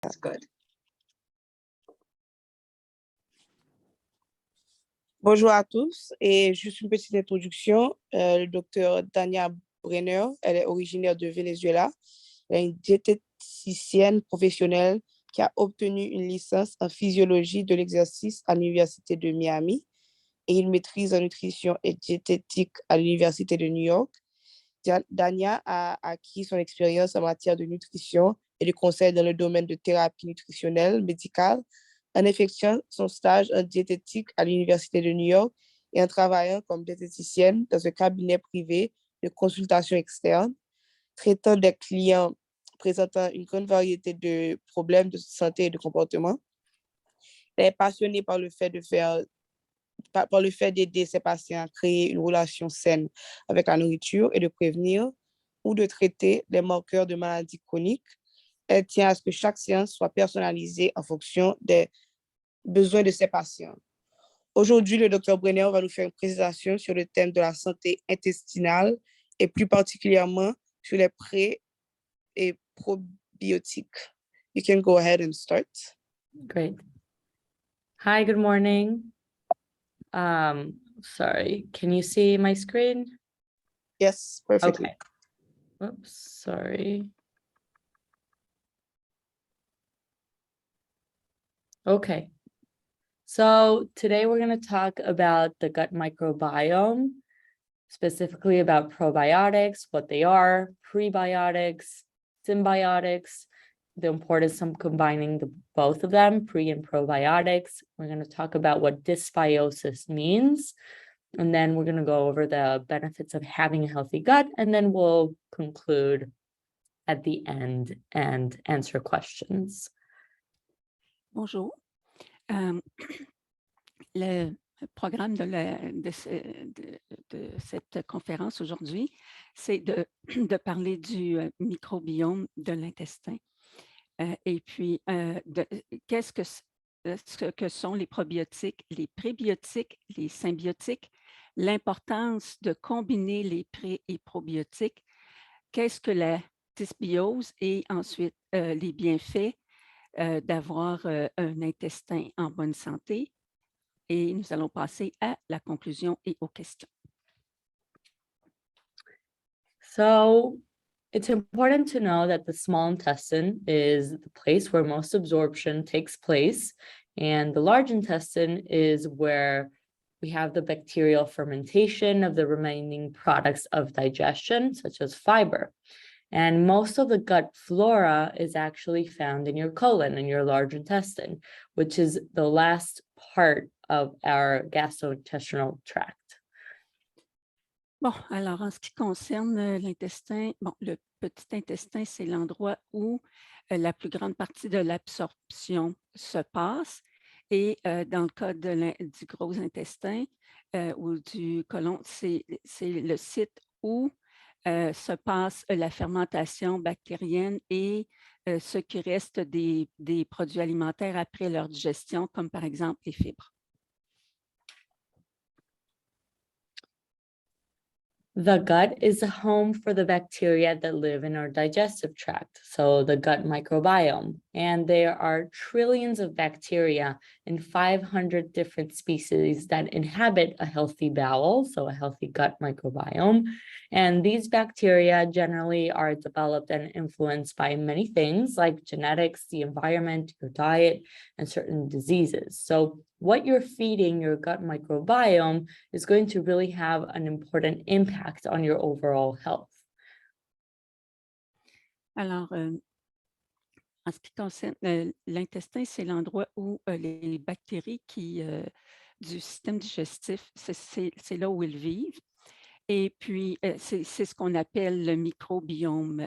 That's good. Bonjour à tous et juste une petite introduction. Le docteur Dania Brenner, elle est originaire de Venezuela. Elle est une diététicienne professionnelle qui a obtenu une licence en physiologie de l'exercice à l'Université de Miami et une maîtrise en nutrition et diététique à l'Université de New York. Dania a acquis son expérience en matière de nutrition et de conseil dans le domaine de thérapie nutritionnelle médicale en effectuant son stage en diététique à l'Université de New York et en travaillant comme diététicienne dans un cabinet privé de consultation externe, traitant des clients présentant une grande variété de problèmes de santé et de comportement. Elle est passionnée par le fait d'aider ses patients à créer une relation saine avec la nourriture et de prévenir ou de traiter les marqueurs de maladies chroniques. Elle tient à ce que chaque séance soit personnalisée en fonction des besoins de ses patients. Aujourd'hui, le Dr Brenner va nous faire une présentation sur le thème de la santé intestinale et plus particulièrement sur les pré- et probiotiques. You can go ahead and start. Great. Hi, good morning. Sorry, can you see my screen? Yes, perfectly. Okay. Oops, sorry. Okay. So today we're going to talk about the gut microbiome, specifically about probiotics, what they are, prebiotics, symbiotics, the importance of combining both of them, pre and probiotics. We're going to talk about what dysbiosis means, and then we're going to go over the benefits of having a healthy gut, and then we'll conclude at the end and answer questions. Bonjour. Le programme de cette conférence aujourd'hui, c'est de parler du microbiome de l'intestin. Et puis, ce que sont les probiotiques, les prébiotiques, les symbiotiques, l'importance de combiner les pré- et probiotiques, qu'est-ce que la dysbiose et ensuite les bienfaits d'avoir un intestin en bonne santé. Et nous allons passer à la conclusion et aux questions. So it's important to know that the small intestine is the place where most absorption takes place, and the large intestine is where we have the bacterial fermentation of the remaining products of digestion, such as fiber. And most of the gut flora is actually found in your colon, in your large intestine, which is the last part of our gastrointestinal tract. Bon, alors en ce qui concerne l'intestin, bon, le petit intestin, c'est l'endroit où la plus grande partie de l'absorption se passe. Et dans le cas du gros intestin ou du côlon, c'est le site où se passe la fermentation bactérienne et ce qui reste des produits alimentaires après leur digestion, comme par exemple les fibres. The gut is the home for the bacteria that live in our digestive tract, so the gut microbiome. And there are trillions of bacteria in 500 different species that inhabit a healthy bowel, so a healthy gut microbiome. And these bacteria generally are developed and influenced by many things like genetics, the environment, your diet, and certain diseases. So what you're feeding your gut microbiome is going to really have an important impact on your overall health. Alors, en ce qui concerne l'intestin, c'est l'endroit où les bactéries du système digestif, c'est là où ils vivent. Et puis, c'est ce qu'on appelle le microbiome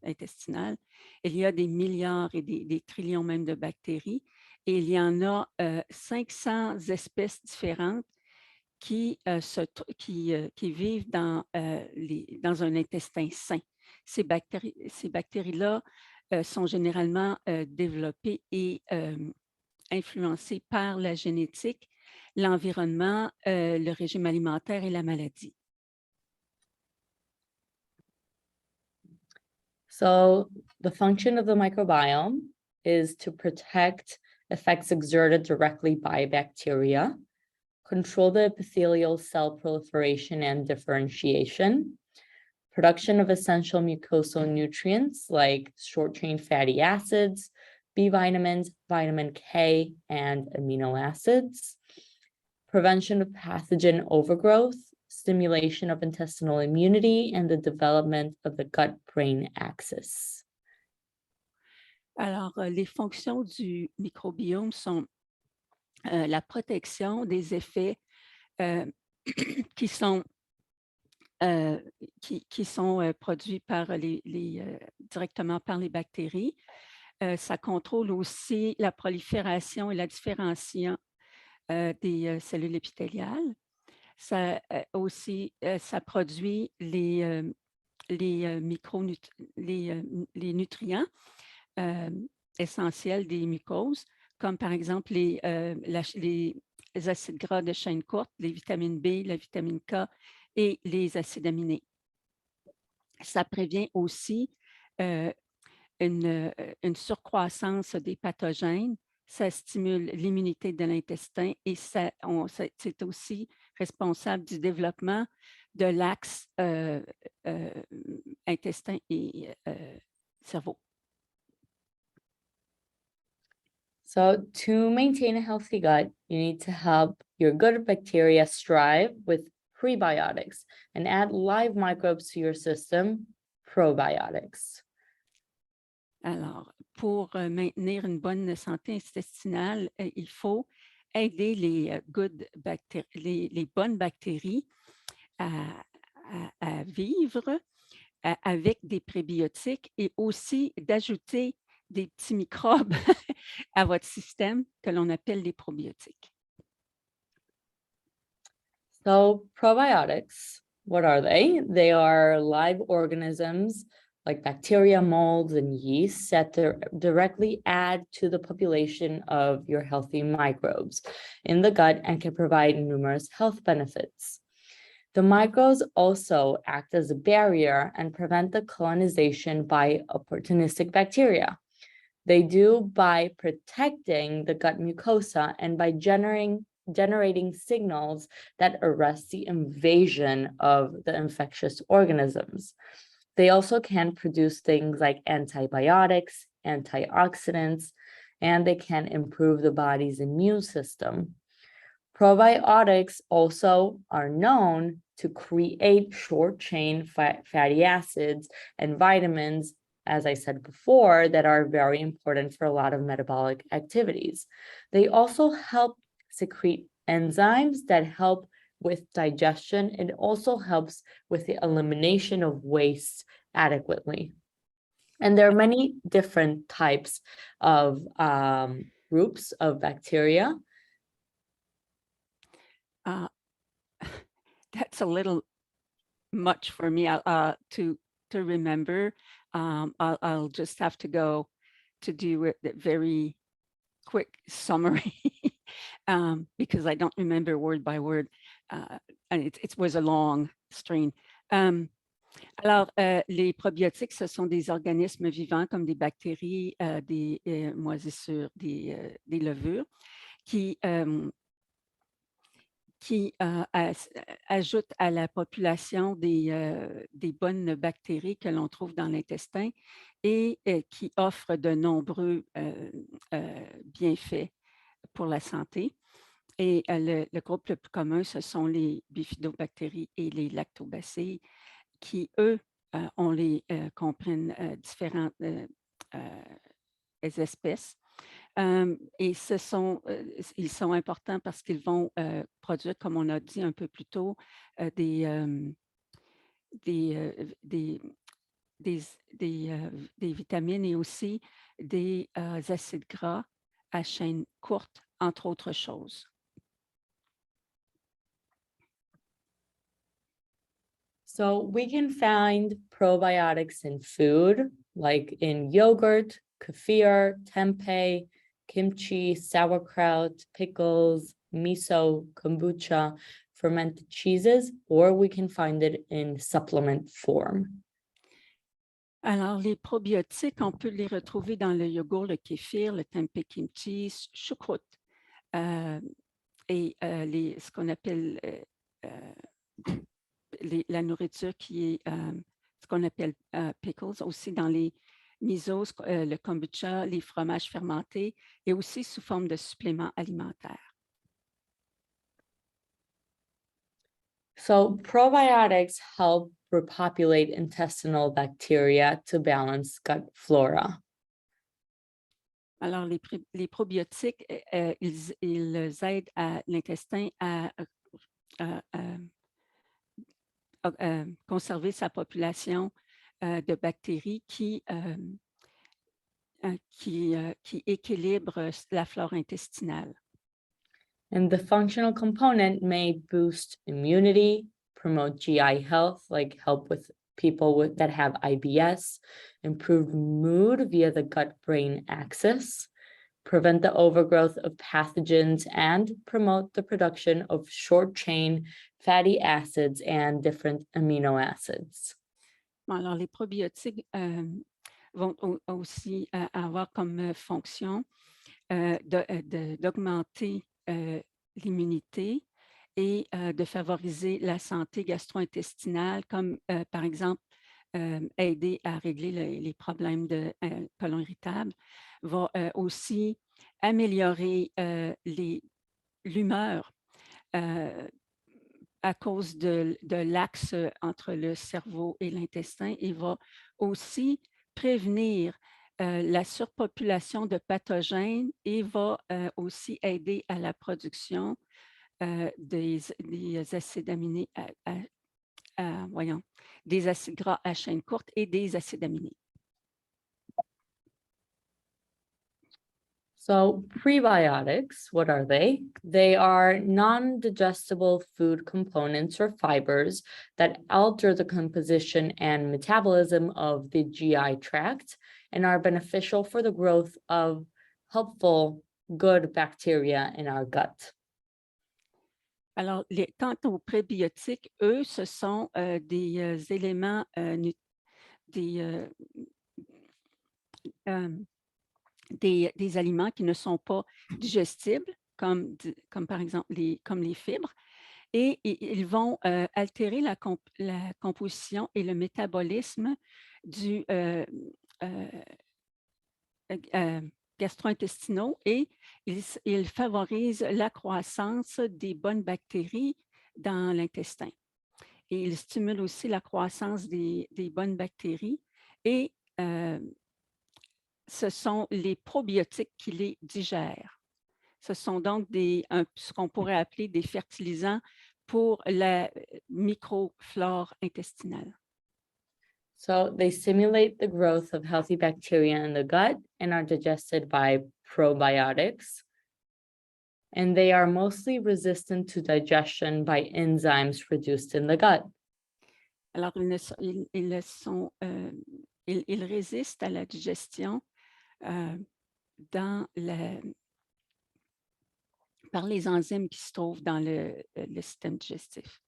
intestinal. Il y a des milliards et des trillions même de bactéries. Et il y en a 500 espèces différentes qui vivent dans un intestin sain. Ces bactéries-là sont généralement développées et influencées par la génétique, l'environnement, le régime alimentaire et la maladie. So the function of the microbiome is to protect effects exerted directly by bacteria, control the epithelial cell proliferation and differentiation, production of essential mucosal nutrients like short-chain fatty acids, B vitamins, vitamin K, and amino acids, prevention of pathogen overgrowth, stimulation of intestinal immunity, and the development of the gut-brain axis. Alors, les fonctions du microbiome sont la protection des effets qui sont produits par directement par les bactéries. Ça contrôle aussi la prolifération et la différenciation des cellules épithéliales. Ça produit les nutriments essentiels des mucoses, comme par exemple les acides gras de chaîne courte, les vitamines B, la vitamine K et les acides aminés. Ça prévient aussi une surcroissance des pathogènes, ça stimule l'immunité de l'intestin et c'est aussi responsable du développement de l'axe intestin et cerveau. So to maintain a healthy gut, you need to help your good bacteria strive with prebiotics and add live microbes to your system, probiotics. Alors, pour maintenir une bonne santé intestinale, il faut aider les bonnes bactéries à vivre avec des prébiotiques et aussi d'ajouter des petits microbes à votre système que l'on appelle les probiotiques. So probiotics, what are they? They are live organisms like bacteria, molds, and yeast that directly add to the population of your healthy microbes in the gut and can provide numerous health benefits. The microbes also act as a barrier and prevent the colonization by opportunistic bacteria. They do by protecting the gut mucosa and by generating signals that arrest the invasion of the infectious organisms. They also can produce things like antibiotics, antioxidants, and they can improve the body's immune system. Probiotics also are known to create short-chain fatty acids and vitamins, as I said before, that are very important for a lot of metabolic activities. They also help secrete enzymes that help with digestion. It also helps with the elimination of waste adequately. And there are many different types of groups of bacteria. That's a little much for me to remember. I'll just have to go to do a very quick summary because I don't remember word by word, and it was a long string. Alors, les probiotiques, ce sont des organismes vivants comme des bactéries, des moisissures, des levures qui ajoute à la population des bonnes bactéries que l'on trouve dans l'intestin et qui offrent de nombreux bienfaits pour la santé. Et le groupe le plus commun, ce sont les bifidobactéries et les lactobacilles qui, eux, comprennent différentes espèces. Et ils sont importants parce qu'ils vont produire, comme on a dit un peu plus tôt, des vitamines et aussi des acides gras à chaîne courte, entre autres choses. So we can find probiotics in food, like in yogurt, kefir, tempeh, kimchi, sauerkraut, pickles, miso, kombucha, fermented cheeses, or we can find it in supplement form. Alors, les probiotiques, on peut les retrouver dans le yogourt, le kéfir, le tempeh kimchi, choucroute et ce qu'on appelle la nourriture qui est ce qu'on appelle pickles, aussi dans les misos, le kombucha, les fromages fermentés et aussi sous forme de suppléments alimentaires. So probiotics help repopulate intestinal bacteria to balance gut flora. Alors, les probiotiques, ils aident à l'intestin à conserver sa population de bactéries qui équilibrent la flore intestinale. And the functional component may boost immunity, promote GI health, like help with people that have IBS, improve mood via the gut-brain axis, prevent the overgrowth of pathogens, and promote the production of short-chain fatty acids and different amino acids. Alors, les probiotiques vont aussi avoir comme fonction d'augmenter l'immunité et de favoriser la santé gastro-intestinale, comme par exemple aider à régler les problèmes de côlon irritable, va aussi améliorer l'humeur à cause de l'axe entre le cerveau et l'intestin et va aussi prévenir la surpopulation de pathogènes et va aussi aider à la production des acides aminés, des acides gras à chaîne courte et des acides aminés. So prebiotics, what are they? They are non-digestible food components or fibers that alter the composition and metabolism of the GI tract and are beneficial for the growth of helpful, good bacteria in our gut. Alors, quant aux prébiotiques, eux, ce sont des éléments, des aliments qui ne sont pas digestibles, comme par exemple comme les fibres, et ils vont altérer la composition et le métabolisme du gastro-intestinaux et ils favorisent la croissance des bonnes bactéries dans l'intestin. Et ils stimulent aussi la croissance des bonnes bactéries et ce sont les probiotiques qui les digèrent. Ce sont donc ce qu'on pourrait appeler des fertilisants pour la microflore intestinale. So they stimulate the growth of healthy bacteria in the gut and are digested by probiotics. And they are mostly resistant to digestion by enzymes produced in the gut. Alors, ils résistent à la digestion par les enzymes qui se trouvent dans le système digestif.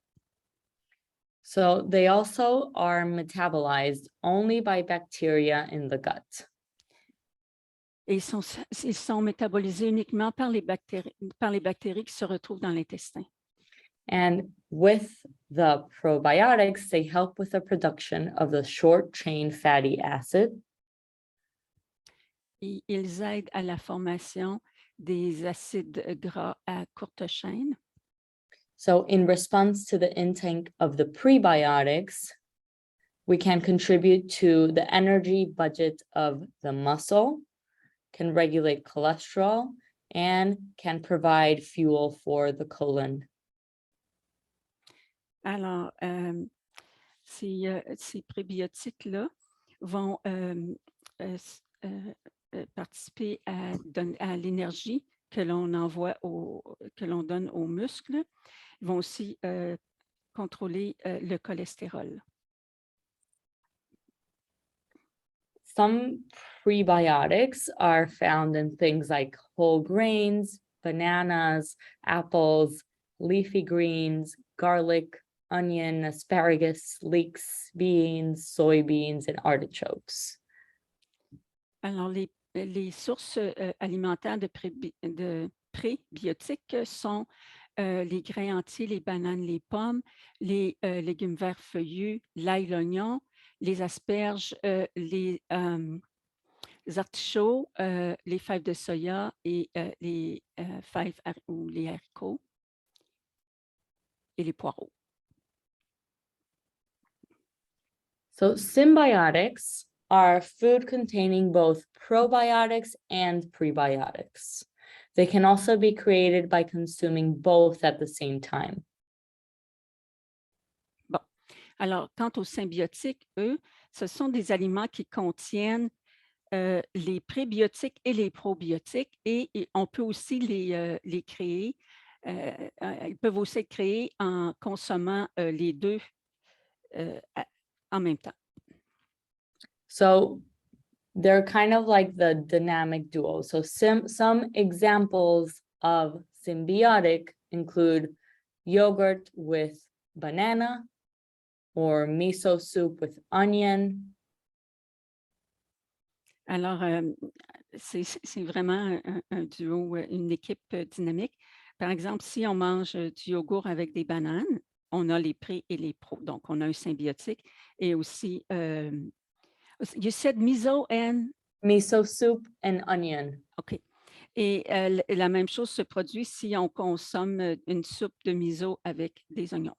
So they also are metabolized only by bacteria in the gut. Et ils sont métabolisés uniquement par les bactéries qui se retrouvent dans l'intestin. And with the probiotics, they help with the production of the short-chain fatty acid. Et ils aident à la formation des acides gras à courte chaîne. So in response to the intake of the prebiotics, we can contribute to the energy budget of the muscle, can regulate cholesterol, and can provide fuel for the colon. Alors, ces prébiotiques-là vont participer à l'énergie que l'on donne aux muscles. Ils vont aussi contrôler le cholestérol. Some prebiotics are found in things like whole grains, bananas, apples, leafy greens, garlic, onion, asparagus, leeks, beans, soybeans, and artichokes. Alors, les sources alimentaires de prébiotiques sont les grains entiers, les bananes, les pommes, les légumes verts feuillus, l'ail, l'oignon, les asperges, les artichauts, les fèves de soya et les fèves ou les haricots et les poireaux. So symbiotics are food containing both probiotics and prebiotics. They can also be created by consuming both at the same time. Bon. Alors, quant aux symbiotiques, eux, ce sont des aliments qui contiennent les prébiotiques et les probiotiques et on peut aussi les créer. Ils peuvent aussi être créés en consommant les deux en même temps. So they're kind of like the dynamic duo. So some examples of symbiotic include yogurt with banana or miso soup with onion. Alors, c'est vraiment un duo, une équipe dynamique. Par exemple, si on mange du yogourt avec des bananes, on a les pré et les pro. Donc, on a un symbiotique. Et aussi, you said miso and? Miso soup and onion. OK. Et la même chose se produit si on consomme une soupe de miso avec des oignons.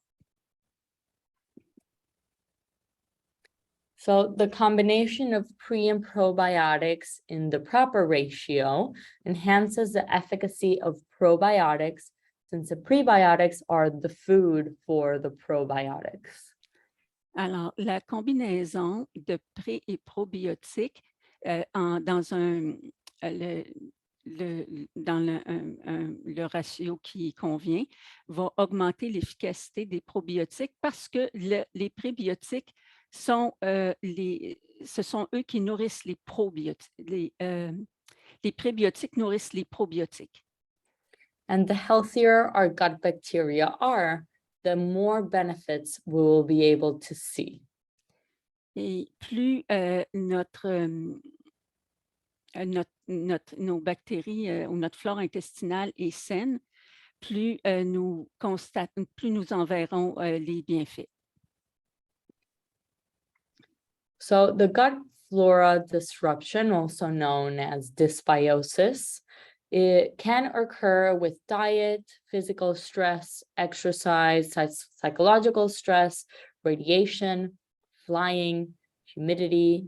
So the combination of pre and probiotics in the proper ratio enhances the efficacy of probiotics, since the prebiotics are the food for the probiotics. Alors, la combinaison de pré- et probiotiques dans le ratio qui convient va augmenter l'efficacité des probiotiques parce que les prébiotiques ce sont eux qui nourrissent les probiotiques. Les prébiotiques nourrissent les probiotiques. And the healthier our gut bacteria are, the more benefits we will be able to see. Et plus nos bactéries ou notre flore intestinale est saine, plus nous en verrons les bienfaits. So the gut flora disruption, also known as dysbiosis, it can occur with diet, physical stress, exercise, psychological stress, radiation, flying, humidity,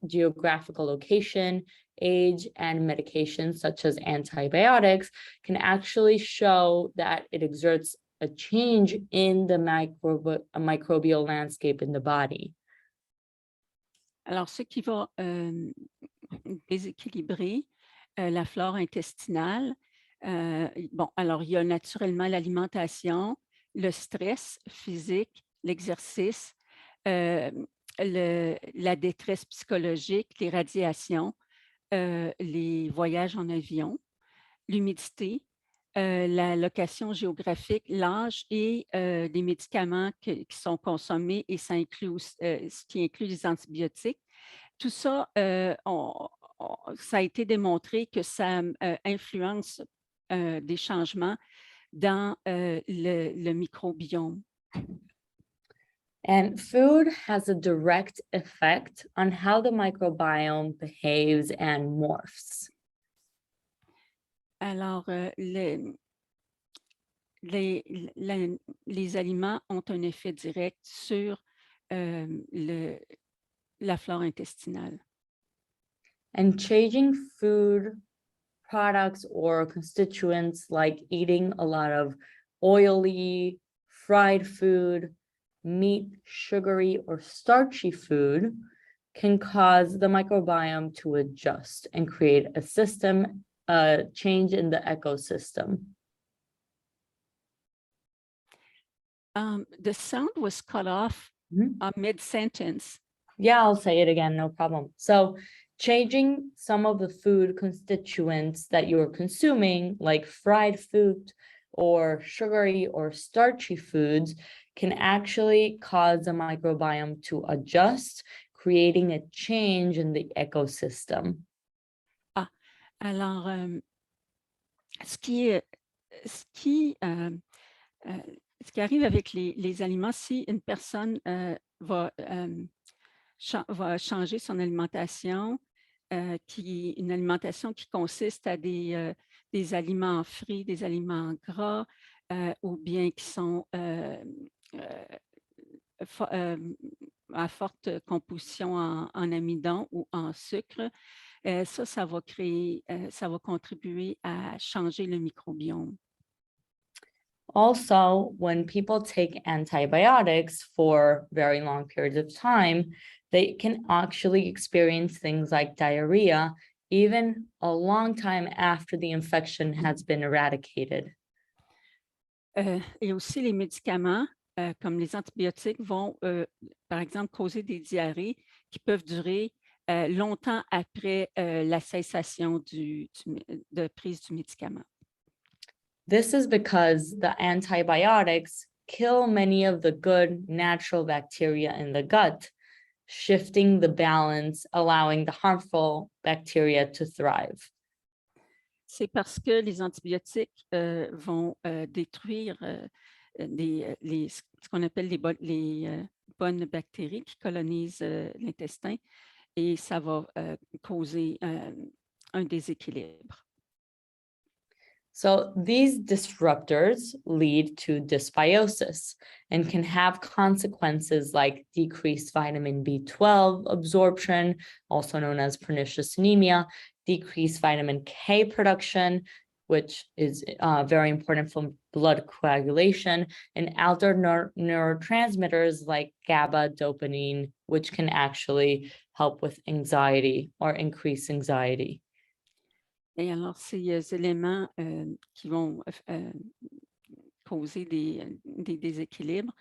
geographical location, age, and medications such as antibiotics can actually show that it exerts a change in the microbial landscape in the body. Alors, ce qui va déséquilibrer la flore intestinale, bon, alors il y a naturellement l'alimentation, le stress physique, l'exercice, la détresse psychologique, les radiations, les voyages en avion, l'humidité, la location géographique, l'âge et les médicaments qui sont consommés et ça inclut ce qui inclut les antibiotiques. Tout ça, ça a été démontré que ça influence des changements dans le microbiome. And food has a direct effect on how the microbiome behaves and morphs. Alors, les aliments ont un effet direct sur la flore intestinale. And changing food products or constituents like eating a lot of oily, fried food, meat, sugary, or starchy food can cause the microbiome to adjust and create a change in the ecosystem. The sound was cut off mid-sentence. Yeah, I'll say it again, no problem. So changing some of the food constituents that you're consuming, like fried food or sugary or starchy foods, can actually cause the microbiome to adjust, creating a change in the ecosystem. Alors, ce qui arrive avec les aliments, si une personne va changer son alimentation, une alimentation qui consiste à des aliments frits, des aliments gras, ou bien qui sont à forte composition en amidon ou en sucre, ça va contribuer à changer le microbiome. Also, when people take antibiotics for very long periods of time, they can actually experience things like diarrhea, even a long time after the infection has been eradicated. Et aussi les médicaments, comme les antibiotiques, vont, par exemple, causer des diarrhées qui peuvent durer longtemps après la cessation de prise du médicament. This is because the antibiotics kill many of the good natural bacteria in the gut, shifting the balance, allowing the harmful bacteria to thrive. C'est parce que les antibiotiques vont détruire ce qu'on appelle les bonnes bactéries qui colonisent l'intestin, et ça va causer un déséquilibre. So these disruptors lead to dysbiosis and can have consequences like decreased vitamin B12 absorption, also known as pernicious anemia, decreased vitamin K production, which is very important for blood coagulation, and altered neurotransmitters like GABA, dopamine, which can actually help with anxiety or increase anxiety. Et alors, ces éléments qui vont causer des déséquilibres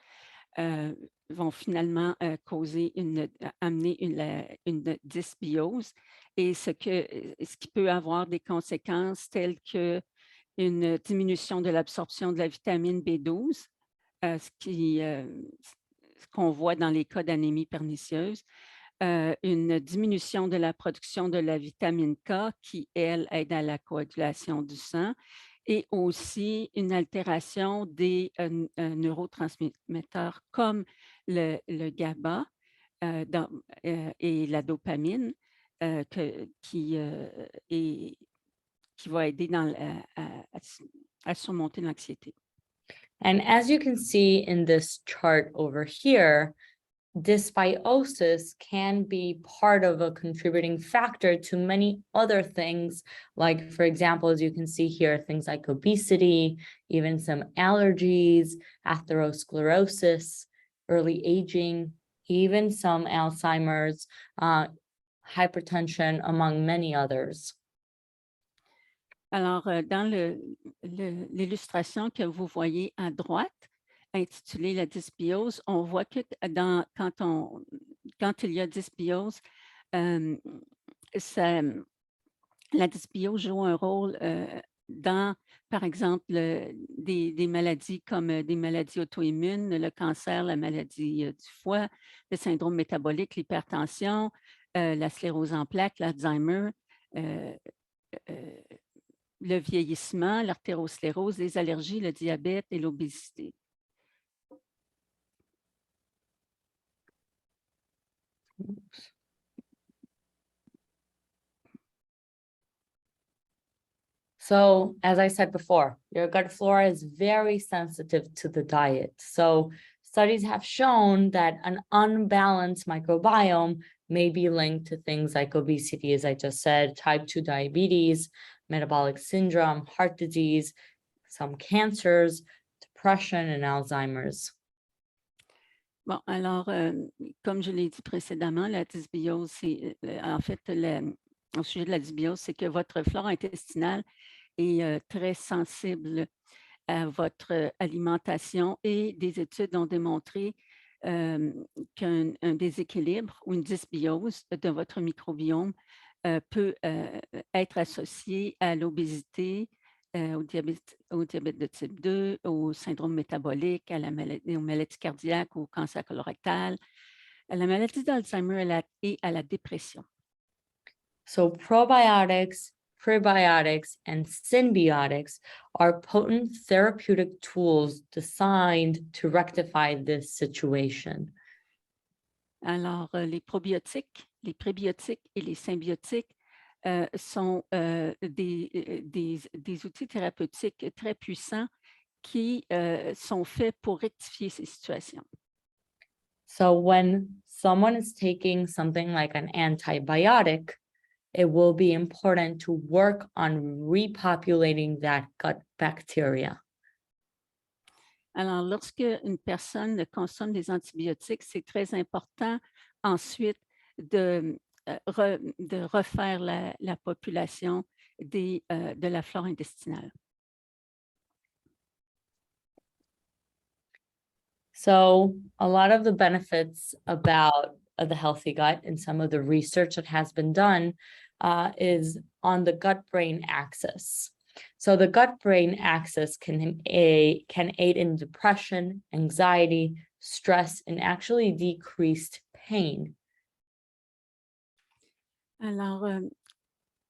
vont finalement amener une dysbiose, et ce qui peut avoir des conséquences telles que une diminution de l'absorption de la vitamine B12, ce qu'on voit dans les cas d'anémie pernicieuse, une diminution de la production de la vitamine K qui, elle, aide à la coagulation du sang, et aussi une altération des neurotransmetteurs comme le GABA et la dopamine qui va aider à surmonter l'anxiété. And as you can see in this chart over here, dysbiosis can be part of a contributing factor to many other things, like, for example, as you can see here, things like obesity, even some allergies, atherosclerosis, early aging, even some Alzheimer's, hypertension, among many others. Alors, dans l'illustration que vous voyez à droite, intitulée la dysbiose, on voit que quand il y a dysbiose, la dysbiose joue un rôle dans, par exemple, des maladies comme des maladies auto-immunes, le cancer, la maladie du foie, le syndrome métabolique, l'hypertension, la sclérose en plaques, l'Alzheimer, le vieillissement, l'artérosclérose, les allergies, le diabète et l'obésité. So, as I said before, your gut flora is very sensitive to the diet. So, studies have shown that an unbalanced microbiome may be linked to things like obesity, as I just said, type 2 diabetes, metabolic syndrome, heart disease, some cancers, depression, and Alzheimer's. Bon, alors, comme je l'ai dit précédemment, la dysbiose, c'est en fait, au sujet de la dysbiose, c'est que votre flore intestinale est très sensible à votre alimentation, et des études ont démontré qu'un déséquilibre ou une dysbiose de votre microbiome peut être associé à l'obésité, au diabète de type 2, au syndrome métabolique, aux maladies cardiaques, au cancer colorectal, à la maladie d'Alzheimer et à la dépression. So probiotics, prebiotics, and symbiotics are potent therapeutic tools designed to rectify this situation. Alors, les probiotiques, les prébiotiques et les symbiotiques sont des outils thérapeutiques très puissants qui sont faits pour rectifier ces situations. So when someone is taking something like an antibiotic, it will be important to work on repopulating that gut bacteria. Alors, lorsque une personne consomme des antibiotiques, c'est très important ensuite de refaire la population de la flore intestinale. So a lot of the benefits about the healthy gut and some of the research that has been done is on the gut-brain axis. So the gut-brain axis can aid in depression, anxiety, stress, and actually decreased pain. Alors,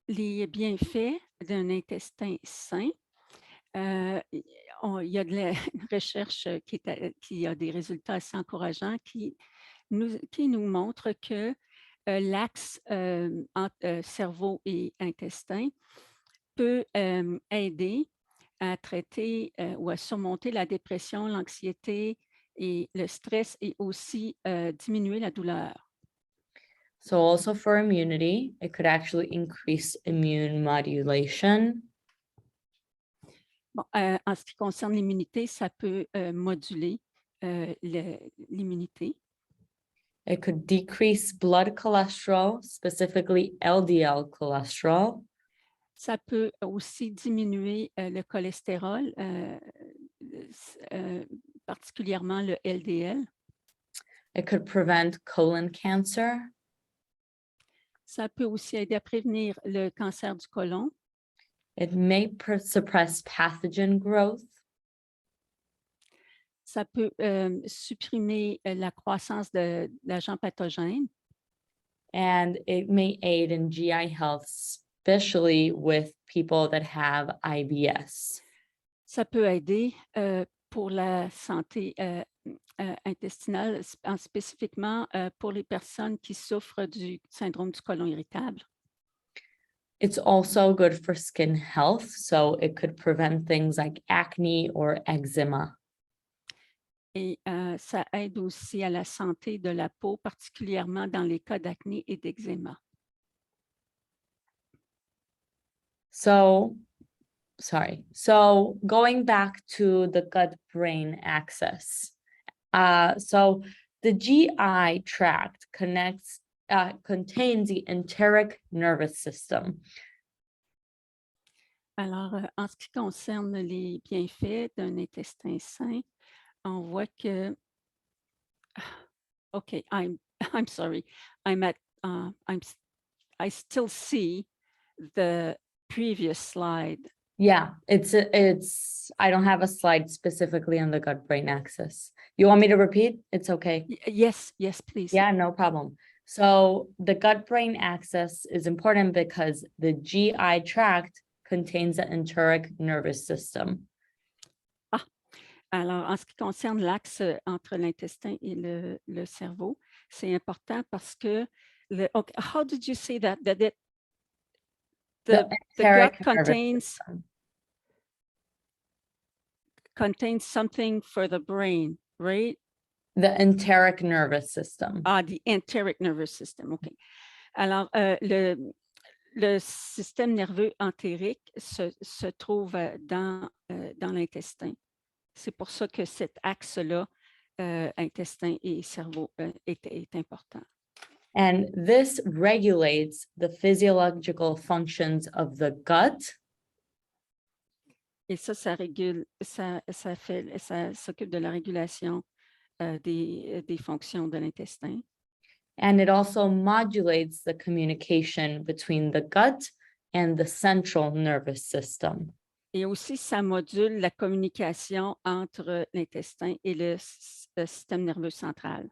les bienfaits d'un intestin sain, il y a de la recherche qui a des résultats assez encourageants qui nous montrent que l'axe entre cerveau et intestin peut aider à traiter ou à surmonter la dépression, l'anxiété et le stress et aussi diminuer la douleur. So also for immunity, it could actually increase immune modulation. Bon, en ce qui concerne l'immunité, ça peut moduler l'immunité. It could decrease blood cholesterol, specifically LDL cholesterol. Ça peut aussi diminuer le cholestérol, particulièrement le LDL. It could prevent colon cancer. Ça peut aussi aider à prévenir le cancer du côlon. It may suppress pathogen growth. Ça peut supprimer la croissance d'agents pathogènes. And it may aid in GI health, especially with people that have IBS. Ça peut aider pour la santé intestinale, spécifiquement pour les personnes qui souffrent du syndrome du côlon irritable. It's also good for skin health, so it could prevent things like acne or eczema. Et ça aide aussi à la santé de la peau, particulièrement dans les cas d'acné et d'eczéma. So going back to the gut-brain axis. So the GI tract contains the enteric nervous system. Alors, en ce qui concerne les bienfaits d'un intestin sain, on voit que, okay, I'm sorry, I still see the previous slide. Yeah, I don't have a slide specifically on the gut-brain axis. You want me to repeat? It's okay. Yes, please. Yeah, no problem. So the gut-brain axis is important because the GI tract contains the enteric nervous system. Alors, en ce qui concerne l'axe entre l'intestin et le cerveau, c'est important parce que, okay, how did you say that? That the gut contains something for the brain, right? The enteric nervous system. The enteric nervous system, OK. Alors, le système nerveux entérique se trouve dans l'intestin. C'est pour ça que cet axe-là, intestin et cerveau, est important. And this regulates the physiological functions of the gut. Et ça régule, ça s'occupe de la régulation des fonctions de l'intestin. And it also modulates the communication between the gut and the central nervous system. Et aussi, ça module la communication entre l'intestin et le système nerveux central.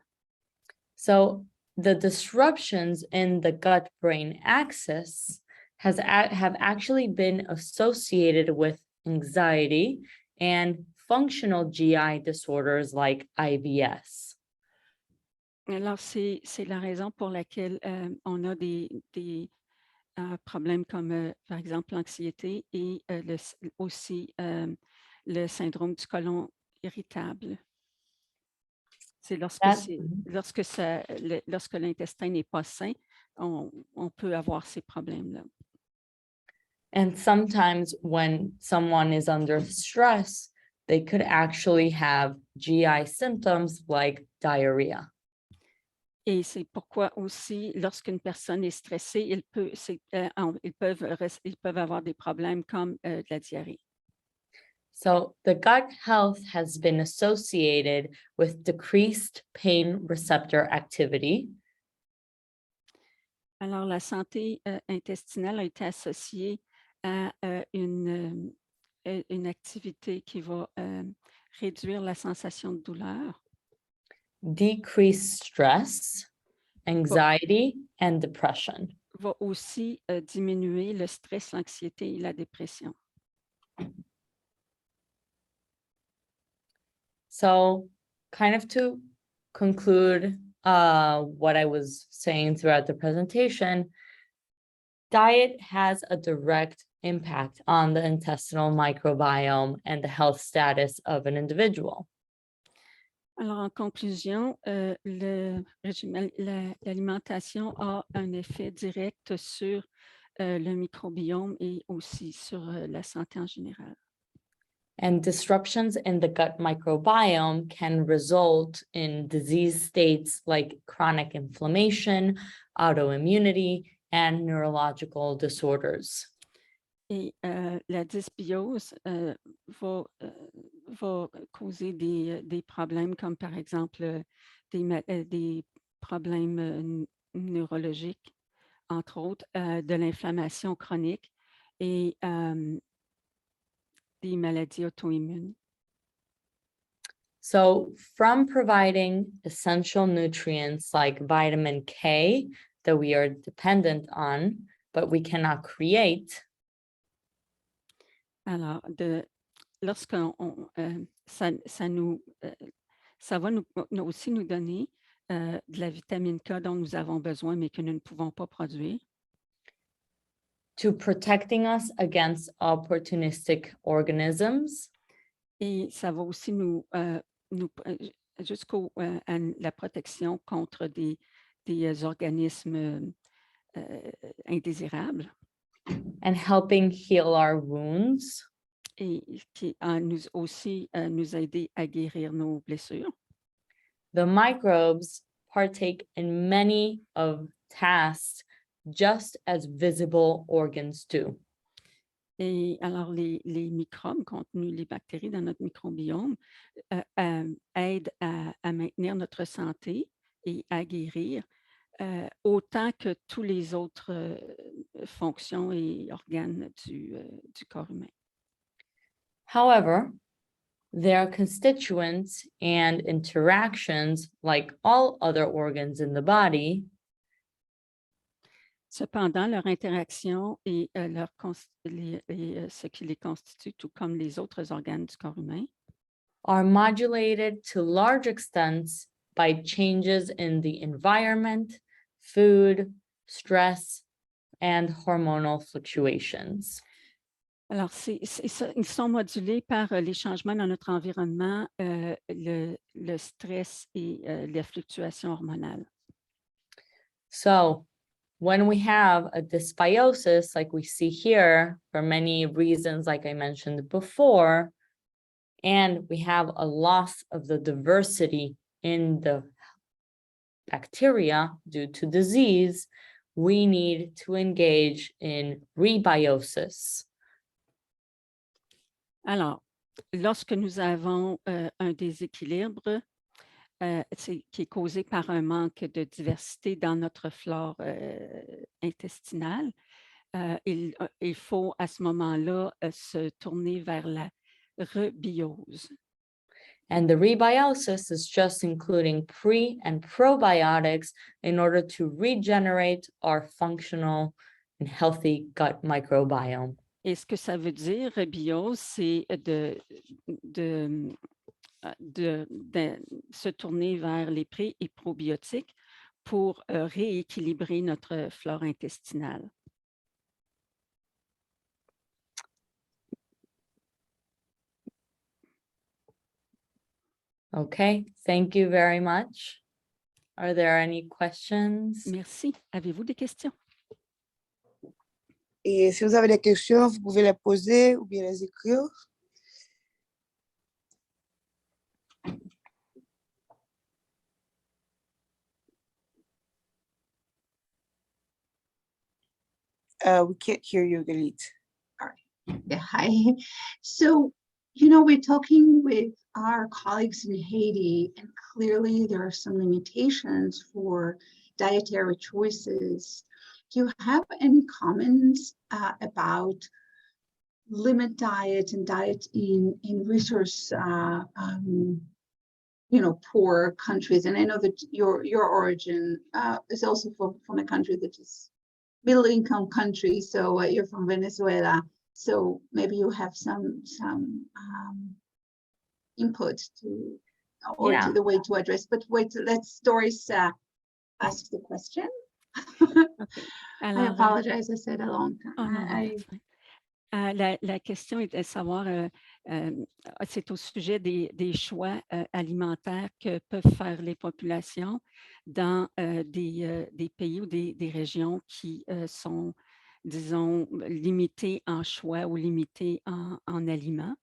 So the disruptions in the gut-brain axis have actually been associated with anxiety and functional GI disorders like IBS. Alors, c'est la raison pour laquelle on a des problèmes comme, par exemple, l'anxiété et aussi le syndrome du côlon irritable. C'est lorsque l'intestin n'est pas sain, on peut avoir ces problèmes-là. And sometimes when someone is under stress, they could actually have GI symptoms like diarrhea. Et c'est pourquoi aussi, lorsqu'une personne est stressée, ils peuvent avoir des problèmes comme de la diarrhée. So the gut health has been associated with decreased pain receptor activity, Alors, la santé intestinale a été associée à une activité qui va réduire la sensation de douleur, decreased stress, anxiety, and depression. va aussi diminuer le stress, l'anxiété et la dépression. So kind of to conclude what I was saying throughout the presentation, diet has a direct impact on the intestinal microbiome and the health status of an individual. Alors, en conclusion, l'alimentation a un effet direct sur le microbiome et aussi sur la santé en général. And disruptions in the gut microbiome can result in disease states like chronic inflammation, autoimmunity, and neurological disorders. Et la dysbiose va causer des problèmes comme par exemple des problèmes neurologiques, entre autres, de l'inflammation chronique et des maladies auto-immunes. So from providing essential nutrients like vitamin K that we are dependent on, but we cannot create, Alors, lorsqu'on ça va aussi nous donner de la vitamine K dont nous avons besoin, mais que nous ne pouvons pas produire, to protecting us against opportunistic organisms, et ça va aussi jusqu'à la protection contre des organismes indésirables and helping heal our wounds, et qui nous aider à guérir nos blessures. the microbes partake in many of tasks just as visible organs do. Et alors, les microbes contenus, les bactéries dans notre microbiome aident à maintenir notre santé et à guérir autant que tous les autres fonctions et organes du corps humain. However, their constituents and interactions, like all other organs in the body, Cependant, leur interaction et ce qui les constitue, tout comme les autres organes du corps humain, are modulated to large extents by changes in the environment, food, stress, and hormonal fluctuations. alors, ils sont modulés par les changements dans notre environnement, le stress et les fluctuations hormonales. So when we have a dysbiosis, like we see here, for many reasons, like I mentioned before, and we have a loss of the diversity in the bacteria due to disease, we need to engage in rebiosis. Alors, lorsque nous avons un déséquilibre qui est causé par un manque de diversité dans notre flore intestinale, il faut à ce moment-là se tourner vers la rebiose. And the rebiosis is just including pre and probiotics in order to regenerate our functional and healthy gut microbiome. Et ce que ça veut dire, rebiose, c'est de se tourner vers les pré- et probiotiques pour rééquilibrer notre flore intestinale. Okay, thank you very much. Are there any questions? Merci. Avez-vous des questions? Et si vous avez des questions, vous pouvez les poser ou bien les écrire. We can't hear you, Galit. Yeah, hi. So, you know, we're talking with our colleagues in Haiti, and clearly there are some limitations for dietary choices. Do you have any comments about limit diet and diet in resource, you know, poor countries? And I know that your origin is also from a country that is middle income country. So you're from Venezuela. So maybe you have some input to, or Yeah. to the way to address, but wait, let's Doris ask the question. Okay. I Alors, apologize, I said a long time. oh, non, non, that's fine. La question est de savoir, c'est au sujet des choix alimentaires que peuvent faire les populations dans des pays ou des régions qui sont, disons, limitées en choix ou limitées en aliments.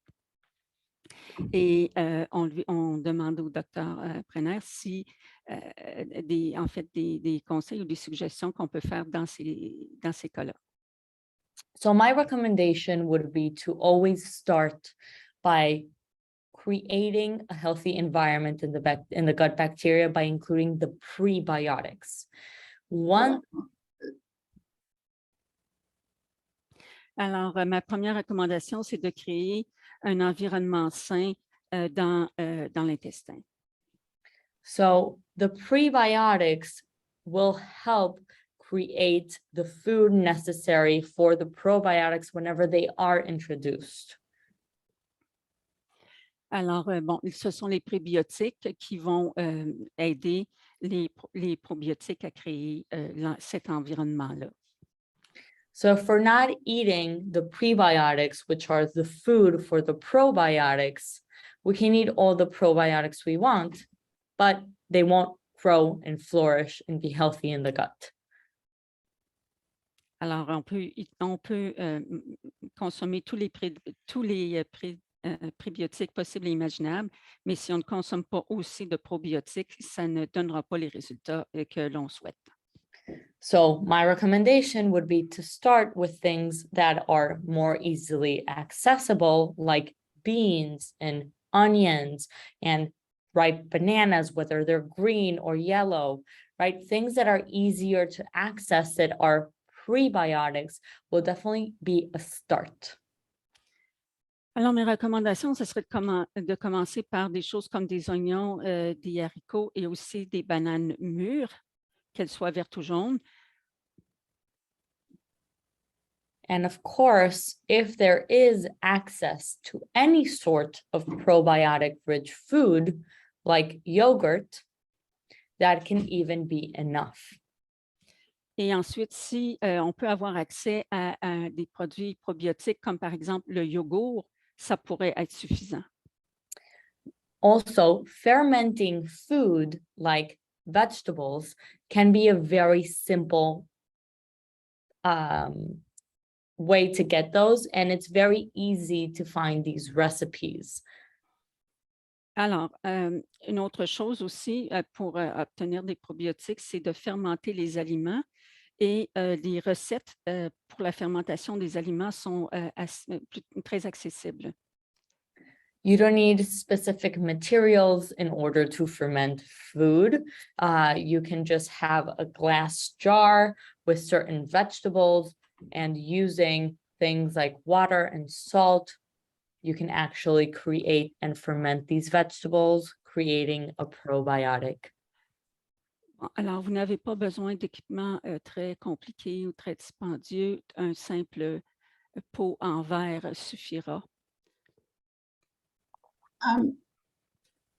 Et on demande au docteur Brenner si, en fait, des conseils ou des suggestions qu'on peut faire dans ces cas-là. So my recommendation would be to always start by creating a healthy environment in the gut bacteria by including the prebiotics. Alors, ma première recommandation, c'est de créer un environnement sain dans l'intestin. So the prebiotics will help create the food necessary for the probiotics whenever they are introduced. Alors, bon, ce sont les prébiotiques qui vont aider les probiotiques à créer cet environnement-là. So if we're not eating the prebiotics, which are the food for the probiotics, we can eat all the probiotics we want, but they won't grow and flourish and be healthy in the gut. Alors, on peut consommer tous les prébiotiques possibles et imaginables, mais si on ne consomme pas aussi de probiotiques, ça ne donnera pas les résultats que l'on souhaite. So my recommendation would be to start with things that are more easily accessible, like beans and onions and ripe bananas, whether they're green or yellow, right? Things that are easier to access that are prebiotics will definitely be a start. Alors, mes recommandations, ce serait de commencer par des choses comme des oignons, des haricots et aussi des bananes mûres, qu'elles soient vertes ou jaunes. And of course, if there is access to any sort of probiotic-rich food, like yogurt, that can even be enough. Et ensuite, si on peut avoir accès à des produits probiotiques, comme par exemple le yogourt, ça pourrait être suffisant. Also, fermenting food like vegetables can be a very simple way to get those, and it's very easy to find these recipes. Alors, une autre chose aussi pour obtenir des probiotiques, c'est de fermenter les aliments. Et les recettes pour la fermentation des aliments sont très accessibles. You don't need specific materials in order to ferment food. You can just have a glass jar with certain vegetables and using things like water and salt, you can actually create and ferment these vegetables, creating a probiotic. Bon, alors, vous n'avez pas besoin d'équipements très compliqués ou très dispendieux. Un simple pot en verre suffira.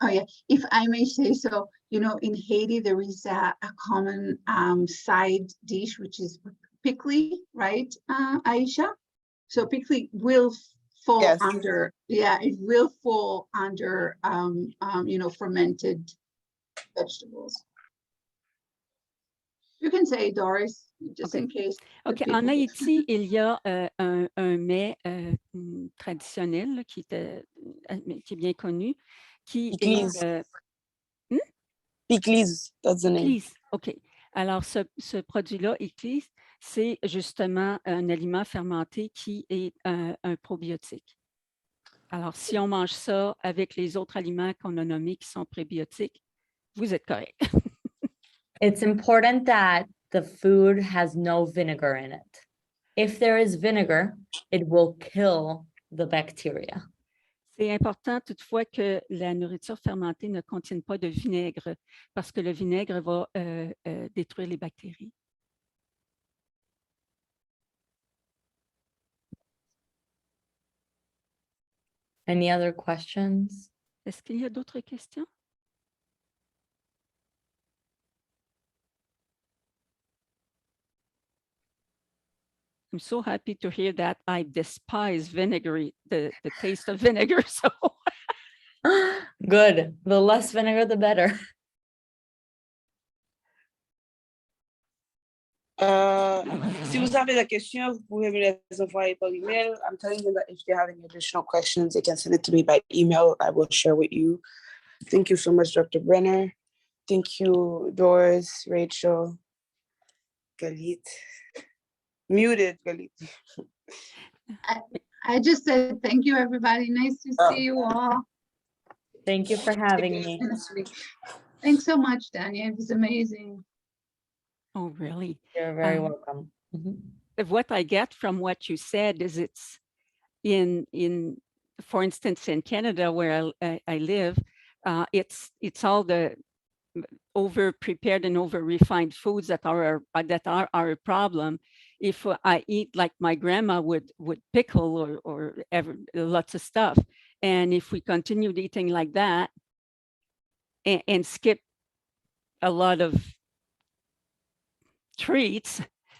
Oh yeah, if I may say so, you know, in Haiti, there is a common side dish, which is pickle, right, Aisha? So pickle will fall Yes. under, yeah, it will fall under, you know, fermented vegetables. You can say, Doris, just Okay. in case. the OK. En people- Haïti, il y a un mets traditionnel là, qui est bien connu, qui Pickles. est Pickles, that's the name. Eclise. OK. Alors, ce produit-là, Eclise, c'est justement un aliment fermenté qui est un probiotique. Alors, si on mange ça avec les autres aliments qu'on a nommés qui sont prébiotiques, vous êtes correct. It's important that the food has no vinegar in it. If there is vinegar, it will kill the bacteria. C'est important toutefois que la nourriture fermentée ne contienne pas de vinaigre parce que le vinaigre va détruire les bactéries. Any other questions? Est-ce qu'il y a d'autres questions? I'm so happy to hear that. I despise vinegary, the taste of vinegar. So Good. The less vinegar, the better. Si vous avez des questions, vous pouvez me les envoyer par email. I'm telling them that if they have any additional questions, they can send it to me by email. I will share with you. Thank you so much, Dr. Brenner. Thank you, Doris, Rachel, Galit. Muted, Galit. I just said, thank you, everybody. Nice to Oh. see you all. Thank you for having me. Thanks so much, Dania. It was amazing. oh, really? You're very Um, welcome. Mhm. What I get from what you said is it's in for instance, in Canada where I live, it's all the over prepared and over refined foods that are our problem. If I eat like my grandma would pickle or lots of stuff, and if we continued eating like that and skip a lot of treats,